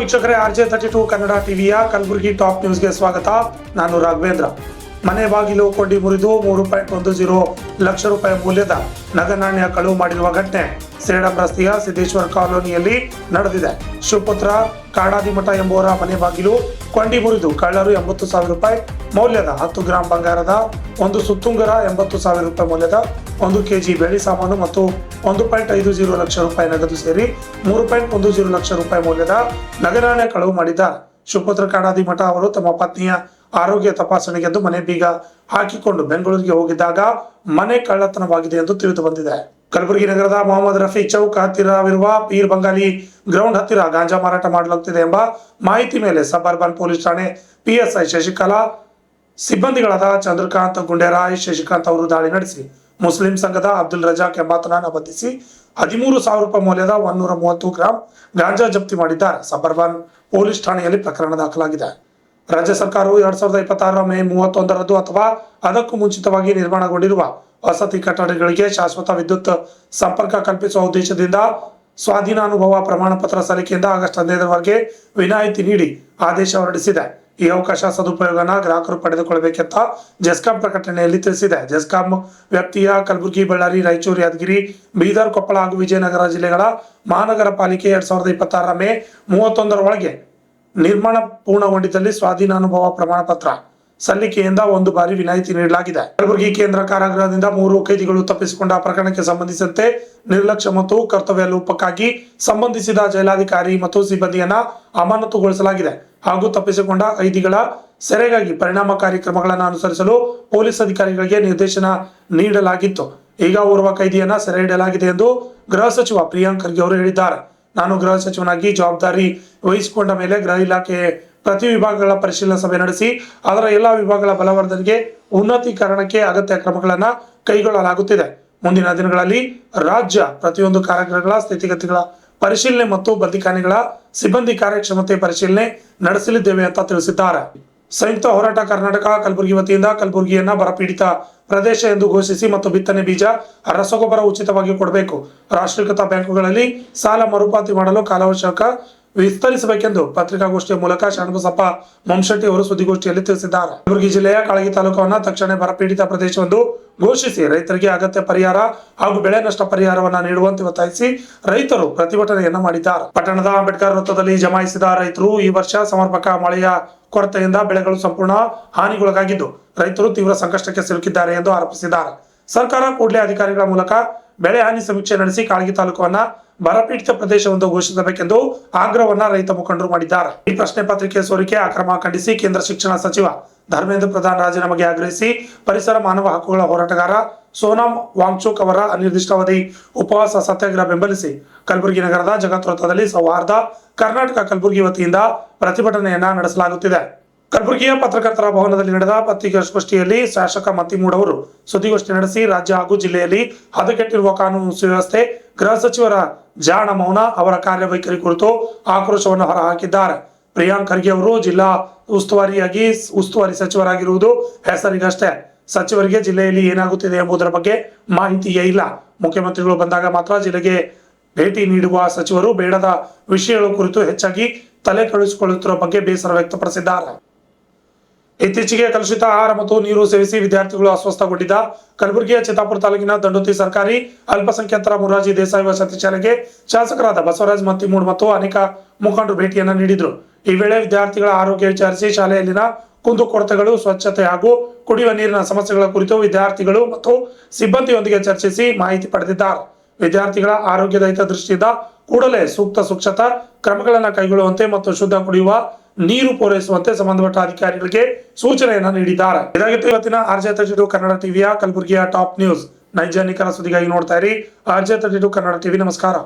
ವೀಕ್ಷಕರೇ, RJ32 ಕನ್ನಡ ಟಿವಿಯ Kalaburagi top ನ್ಯೂಸ್ಗೆ ಸ್ವಾಗತ. ನಾನು ರಾಘವೇಂದ್ರ. ಮನೆ ಬಾಗಿಲು ಕೊಂಡಿ ಮುರಿದು 3.10 ಲಕ್ಷ ರೂಪಾಯಿ ಮೌಲ್ಯದ ನಗನಾಣ್ಯ ಕಳುವು ಮಾಡಿರುವ ಘಟನೆ ಸೇಡಂ ರಸ್ತೆಯ ಸಿದ್ದೇಶ್ವರ ಕಾಲೋನಿಯಲ್ಲಿ ನಡೆದಿದೆ. ಶಿವಪುತ್ರ ಕಾಡಾದಿಮಠ ಎಂಬುವರ ಮನೆ ಬಾಗಿಲು ಕೊಂಡಿ ಮುರಿದು ಕಳ್ಳರು 80,000 ರೂಪಾಯಿ ಮೌಲ್ಯದ 10 ಗ್ರಾಂ ಬಂಗಾರದ ಒಂದು ಸುತ್ತುಂಗರ, 80,000 ರೂಪಾಯಿ ಮೌಲ್ಯದ 1 ಕೆಜಿ ಬೆಳ್ಳಿ ಸಾಮಾನು ಮತ್ತು 1.50 ಲಕ್ಷ ರೂಪಾಯಿ ನಗದು ಸೇರಿ 3.10 ಲಕ್ಷ ರೂಪಾಯಿ ಮೌಲ್ಯದ ನಗನಾಣ್ಯ ಕಳುವು ಮಾಡಿದ್ದಾರೆ. ಶಿವಪುತ್ರ ಕಾಡಾದಿಮಠ ಅವರು ತಮ್ಮ ಪತ್ನಿಯ ಆರೋಗ್ಯ ತಪಾಸಣೆಗೆಂದು ಮನೆ ಬೀಗ ಹಾಕಿಕೊಂಡು ಬೆಂಗಳೂರಿಗೆ ಹೋಗಿದ್ದಾಗ ಮನೆ ಕಳ್ಳತನವಾಗಿದೆ ಎಂದು ತಿಳಿದು ಬಂದಿದೆ. ಕಲಬುರಗಿ ನಗರದ ಮೊಹಮ್ಮದ್ ರಫಿ ಚೌಕ್ ಹತ್ತಿರವಿರುವ ಪೀರ್ ಬಂಗಾಲಿ ಗ್ರೌಂಡ್ ಹತ್ತಿರ ಗಾಂಜಾ ಮಾರಾಟ ಮಾಡಲಾಗುತ್ತಿದೆ ಎಂಬ ಮಾಹಿತಿ ಮೇಲೆ ಸಬ್ ಅರ್ಬನ್ ಪೊಲೀಸ್ ಠಾಣೆ PSI ಶಶಿಕಲಾ ಸಿಬ್ಬಂದಿಗಳಾದ ಚಂದ್ರಕಾಂತ್, ಗುಂಡೇರಾಯ್, ಶಶಿಕಾಂತ್ ಅವರು ದಾಳಿ ನಡೆಸಿ ಮುಸ್ಲಿಂ ಸಂಘದ ಅಬ್ದುಲ್ ರಜಾಕ್ ಎಂಬಾತನನ್ನು ಬಂಧಿಸಿ 13,000 ರೂಪಾಯಿ ಮೌಲ್ಯದ 130 ಗ್ರಾಂ ಗಾಂಜಾ ಜಪ್ತಿ ಮಾಡಿದ್ದಾರೆ. ಸಬ್ ಅರ್ಬನ್ ಪೊಲೀಸ್ ಠಾಣೆಯಲ್ಲಿ ಪ್ರಕರಣ ದಾಖಲಾಗಿದೆ. ರಾಜ್ಯ ಸರ್ಕಾರವು 2026 ಮೇ 31 ಅಥವಾ ಅದಕ್ಕೂ ಮುಂಚಿತವಾಗಿ ನಿರ್ಮಾಣಗೊಂಡಿರುವ ವಸತಿ ಕಟ್ಟಡಗಳಿಗೆ ಶಾಶ್ವತ ವಿದ್ಯುತ್ ಸಂಪರ್ಕ ಕಲ್ಪಿಸುವ ಉದ್ದೇಶದಿಂದ ಸ್ವಾಧೀನಾನುಭವ ಪ್ರಮಾಣ ಪತ್ರ ಸಲ್ಲಿಕೆಯಿಂದ ಆಗಸ್ಟ್ 15ರವರೆಗೆ ವಿನಾಯಿತಿ ನೀಡಿ ಆದೇಶ ಹೊರಡಿಸಿದೆ. ಈ ಅವಕಾಶ ಸದುಪಯೋಗನ ಗ್ರಾಹಕರು ಪಡೆದುಕೊಳ್ಳಬೇಕೆಂತ ಜೆಸ್ಕಾಂ ಪ್ರಕಟಣೆಯಲ್ಲಿ ತಿಳಿಸಿದೆ. ಜೆಸ್ಕಾಂ ವ್ಯಾಪ್ತಿಯ ಕಲಬುರಗಿ, ಬಳ್ಳಾರಿ, ರಾಯಚೂರು, ಯಾದಗಿರಿ, ಬೀದರ್, ಕೊಪ್ಪಳ ಹಾಗೂ ವಿಜಯನಗರ ಜಿಲ್ಲೆಗಳ ಮಹಾನಗರ ಪಾಲಿಕೆ 2026 ಮೇ 31 ಒಳಗೆ ನಿರ್ಮಾಣ ಪೂರ್ಣಗೊಂಡಿದ್ದಲ್ಲಿ ಸ್ವಾಧೀನಾನುಭವ ಪ್ರಮಾಣ ಪತ್ರ ಸಲ್ಲಿಕೆಯಿಂದ 1 ಬಾರಿ ವಿನಾಯಿತಿ ನೀಡಲಾಗಿದೆ. ಕಲಬುರಗಿ ಕೇಂದ್ರ ಕಾರಾಗೃಹದಿಂದ 3 ಕೈದಿಗಳು ತಪ್ಪಿಸಿಕೊಂಡ ಪ್ರಕರಣಕ್ಕೆ ಸಂಬಂಧಿಸಿದಂತೆ ನಿರ್ಲಕ್ಷ್ಯ ಮತ್ತು ಕರ್ತವ್ಯ ಲೋಪಕ್ಕಾಗಿ ಸಂಬಂಧಿಸಿದ ಜೈಲಾಧಿಕಾರಿ ಮತ್ತು ಸಿಬ್ಬಂದಿಯನ್ನ ಅಮಾನತುಗೊಳಿಸಲಾಗಿದೆ ಹಾಗೂ ತಪ್ಪಿಸಿಕೊಂಡ ಕೈದಿಗಳ ಸೆರೆಗಾಗಿ ಪರಿಣಾಮಕಾರಿ ಕ್ರಮಗಳನ್ನು ಅನುಸರಿಸಲು ಪೊಲೀಸ್ ಅಧಿಕಾರಿಗಳಿಗೆ ನಿರ್ದೇಶನ ನೀಡಲಾಗಿತ್ತು. ಈಗ ಓರ್ವ ಕೈದಿಯನ್ನ ಸೆರೆ ಹಿಡಿಯಲಾಗಿದೆ ಎಂದು ಗೃಹ ಸಚಿವ ಪ್ರಿಯಾಂಕ್ ಖರ್ಗೆ ಅವರು ಹೇಳಿದ್ದಾರೆ. ನಾನು ಗೃಹ ಸಚಿವನಾಗಿ ಜವಾಬ್ದಾರಿ ವಹಿಸಿಕೊಂಡ ಮೇಲೆ ಗೃಹ ಇಲಾಖೆ ಪ್ರತಿ ವಿಭಾಗಗಳ ಪರಿಶೀಲನಾ ಸಭೆ ನಡೆಸಿ ಅದರ ಎಲ್ಲಾ ವಿಭಾಗಗಳ ಬಲವರ್ಧನೆಗೆ, ಉನ್ನತೀಕರಣಕ್ಕೆ ಅಗತ್ಯ ಕ್ರಮಗಳನ್ನು ಕೈಗೊಳ್ಳಲಾಗುತ್ತಿದೆ. ಮುಂದಿನ ದಿನಗಳಲ್ಲಿ ರಾಜ್ಯ ಪ್ರತಿಯೊಂದು ಕಾರಾಗೃಹಗಳ ಸ್ಥಿತಿಗತಿಗಳ ಪರಿಶೀಲನೆ ಮತ್ತು ಬಂದಿಖಾನೆಗಳ ಸಿಬ್ಬಂದಿ ಕಾರ್ಯಕ್ಷಮತೆ ಪರಿಶೀಲನೆ ನಡೆಸಲಿದ್ದೇವೆ ಅಂತ ತಿಳಿಸಿದ್ದಾರೆ. ಸಂಯುಕ್ತ ಹೋರಾಟ ಕರ್ನಾಟಕ ಕಲಬುರಗಿ ವತಿಯಿಂದ ಕಲಬುರಗಿಯನ್ನ ಬರಪೀಡಿತ ಪ್ರದೇಶ ಎಂದು ಘೋಷಿಸಿ ಮತ್ತು ಬಿತ್ತನೆ ಬೀಜ, ರಸಗೊಬ್ಬರ ಉಚಿತವಾಗಿ ಕೊಡಬೇಕು. ರಾಷ್ಟ್ರೀಕೃತ ಬ್ಯಾಂಕುಗಳಲ್ಲಿ ಸಾಲ ಮರುಪಾವತಿ ಮಾಡಲು ಕಾಲಾವಕಾಶ ವಿಸ್ತರಿಸಬೇಕೆಂದು ಪತ್ರಿಕಾಗೋಷ್ಠಿಯ ಮೂಲಕ ಶರಣಬಸಪ್ಪ ಮೊಮ್ಶೆಟ್ಟಿ ಅವರು ಸುದ್ದಿಗೋಷ್ಠಿಯಲ್ಲಿ ತಿಳಿಸಿದ್ದಾರೆ. ಕಲಬುರಗಿ ಜಿಲ್ಲೆಯ ಕಾಳಗಿ ತಾಲೂಕನ್ನ ತಕ್ಷಣ ಬರಪೀಡಿತ ಪ್ರದೇಶವೆಂದು ಘೋಷಿಸಿ ರೈತರಿಗೆ ಅಗತ್ಯ ಪರಿಹಾರ ಹಾಗೂ ಬೆಳೆ ನಷ್ಟ ಪರಿಹಾರವನ್ನ ನೀಡುವಂತೆ ಒತ್ತಾಯಿಸಿ ರೈತರು ಪ್ರತಿಭಟನೆಯನ್ನ ಮಾಡಿದ್ದಾರೆ. ಪಟ್ಟಣದ ಅಂಬೇಡ್ಕರ್ ವೃತ್ತದಲ್ಲಿ ಜಮಾಯಿಸಿದ ರೈತರು ಈ ವರ್ಷ ಸಮರ್ಪಕ ಮಳೆಯ ಕೊರತೆಯಿಂದ ಬೆಳೆಗಳು ಸಂಪೂರ್ಣ ಹಾನಿಗೊಳಗಾಗಿದ್ದು ರೈತರು ತೀವ್ರ ಸಂಕಷ್ಟಕ್ಕೆ ಸಿಲುಕಿದ್ದಾರೆ ಎಂದು ಆರೋಪಿಸಿದ್ದಾರೆ. ಸರ್ಕಾರ ಕೂಡಲೇ ಅಧಿಕಾರಿಗಳ ಮೂಲಕ ಬೆಳೆ ಹಾನಿ ಸಮೀಕ್ಷೆ ನಡೆಸಿ ಕಾಳಗಿ ತಾಲೂಕನ್ನ ಬರಪೀಡಿತ ಪ್ರದೇಶವೆಂದು ಘೋಷಿಸಬೇಕೆಂದು ಆಗ್ರಹವನ್ನ ರೈತ ಮುಖಂಡರು ಮಾಡಿದ್ದಾರೆ. ಈ ಪ್ರಶ್ನೆ ಪತ್ರಿಕೆ ಸೋರಿಕೆ ಅಕ್ರಮ ಖಂಡಿಸಿ ಕೇಂದ್ರ ಶಿಕ್ಷಣ ಸಚಿವ ಧರ್ಮೇಂದ್ರ ಪ್ರಧಾನ್ ರಾಜೀನಾಮೆಗೆ ಆಗ್ರಹಿಸಿ ಪರಿಸರ ಮಾನವ ಹಕ್ಕುಗಳ ಹೋರಾಟಗಾರ ಸೋನಾಮ್ ವಾಂಗ್ಚುಕ್ ಅವರ ಅನಿರ್ದಿಷ್ಟಾವಧಿ ಉಪವಾಸ ಸತ್ಯಾಗ್ರಹ ಬೆಂಬಲಿಸಿ ಕಲಬುರಗಿ ನಗರದ ಜಗತ್ ವೃತ್ತದಲ್ಲಿ ಸೌಹಾರ್ದ ಕರ್ನಾಟಕ ಕಲಬುರಗಿ ವತಿಯಿಂದ ಪ್ರತಿಭಟನೆಯನ್ನ ನಡೆಸಲಾಗುತ್ತಿದೆ. ಕಲಬುರಗಿಯ ಪತ್ರಕರ್ತರ ಭವನದಲ್ಲಿ ನಡೆದ ಪತ್ರಿಕಾಗೋಷ್ಠಿಯಲ್ಲಿ ಶಾಸಕ ಮತ್ತಿಮೂಡ್ ಅವರು ಸುದ್ದಿಗೋಷ್ಠಿ ನಡೆಸಿ ರಾಜ್ಯ ಹಾಗೂ ಜಿಲ್ಲೆಯಲ್ಲಿ ಹದಗೆಟ್ಟಿರುವ ಕಾನೂನು ಸುವ್ಯವಸ್ಥೆ, ಗೃಹ ಸಚಿವರ ಜಾಣ ಮೌನ, ಅವರ ಕಾರ್ಯವೈಖರಿ ಕುರಿತು ಆಕ್ರೋಶವನ್ನು ಹೊರಹಾಕಿದ್ದಾರೆ. ಪ್ರಿಯಾಂಕ್ ಖರ್ಗೆ ಅವರು ಜಿಲ್ಲಾ ಉಸ್ತುವಾರಿ ಸಚಿವರಾಗಿರುವುದು ಹೆಸರಿಗಷ್ಟೇ. ಸಚಿವರಿಗೆ ಜಿಲ್ಲೆಯಲ್ಲಿ ಏನಾಗುತ್ತಿದೆ ಎಂಬುದರ ಬಗ್ಗೆ ಮಾಹಿತಿಯೇ ಇಲ್ಲ. ಮುಖ್ಯಮಂತ್ರಿಗಳು ಬಂದಾಗ ಮಾತ್ರ ಜಿಲ್ಲೆಗೆ ಭೇಟಿ ನೀಡುವ ಸಚಿವರು ಬೇಡದ ವಿಷಯಗಳ ಕುರಿತು ಹೆಚ್ಚಾಗಿ ತಲೆ ಕೆಡಿಸಿಕೊಳ್ಳುತ್ತಿರುವ ಬಗ್ಗೆ ಬೇಸರ ವ್ಯಕ್ತಪಡಿಸಿದ್ದಾರೆ. ಇತ್ತೀಚೆಗೆ ಕಲುಷಿತ ಆಹಾರ ಮತ್ತು ನೀರು ಸೇವಿಸಿ ವಿದ್ಯಾರ್ಥಿಗಳು ಅಸ್ವಸ್ಥಗೊಂಡಿದ್ದ ಕಲಬುರಗಿಯ ಚಿತ್ತಾಪುರ ತಾಲೂಕಿನ ದಂಡುತಿ ಸರ್ಕಾರಿ ಅಲ್ಪಸಂಖ್ಯಾತರ ಮೊರಾರ್ಜಿ ದೇಸಾಯಿ ವಸತಿ ಶಾಲೆಗೆ ಶಾಸಕರಾದ ಬಸವರಾಜ್ ಮತ್ತಿಮೂಡ್ ಮತ್ತು ಅನೇಕ ಮುಖಂಡರು ಭೇಟಿಯನ್ನ ನೀಡಿದ್ರು. ಈ ವೇಳೆ ವಿದ್ಯಾರ್ಥಿಗಳ ಆರೋಗ್ಯ ವಿಚಾರಿಸಿ ಶಾಲೆಯಲ್ಲಿನ ಕುಂದುಕೊರತೆಗಳು, ಸ್ವಚ್ಛತೆ ಹಾಗೂ ಕುಡಿಯುವ ನೀರಿನ ಸಮಸ್ಯೆಗಳ ಕುರಿತು ವಿದ್ಯಾರ್ಥಿಗಳು ಮತ್ತು ಸಿಬ್ಬಂದಿಯೊಂದಿಗೆ ಚರ್ಚಿಸಿ ಮಾಹಿತಿ ಪಡೆದಿದ್ದಾರೆ. ವಿದ್ಯಾರ್ಥಿಗಳ ಆರೋಗ್ಯದ ಹಿತದೃಷ್ಟಿಯಿಂದ ಕೂಡಲೇ ಸೂಕ್ತ ಸ್ವಚ್ಛತಾ ಕ್ರಮಗಳನ್ನು ಕೈಗೊಳ್ಳುವಂತೆ ಮತ್ತು ಶುದ್ಧ ಕುಡಿಯುವ ನೀರು ಪೂರೈಸುವಂತೆ ಸಂಬಂಧಪಟ್ಟ ಅಧಿಕಾರಿಗಳಿಗೆ ಸೂಚನೆಯನ್ನ ನೀಡಿದ್ದಾರೆ. ಇದಾಗಿತ್ತು ಇವತ್ತಿನ RJ32 ಕನ್ನಡ ಟಿವಿಯ ಕಲಬುರಗಿಯ ಟಾಪ್ ನ್ಯೂಸ್. ನೈಜ ನಿಖರ ಸುದ್ದಿಗಾಗಿ ನೋಡ್ತಾ ಇರಿ RJ32 ಕನ್ನಡ ಟಿವಿ. ನಮಸ್ಕಾರ.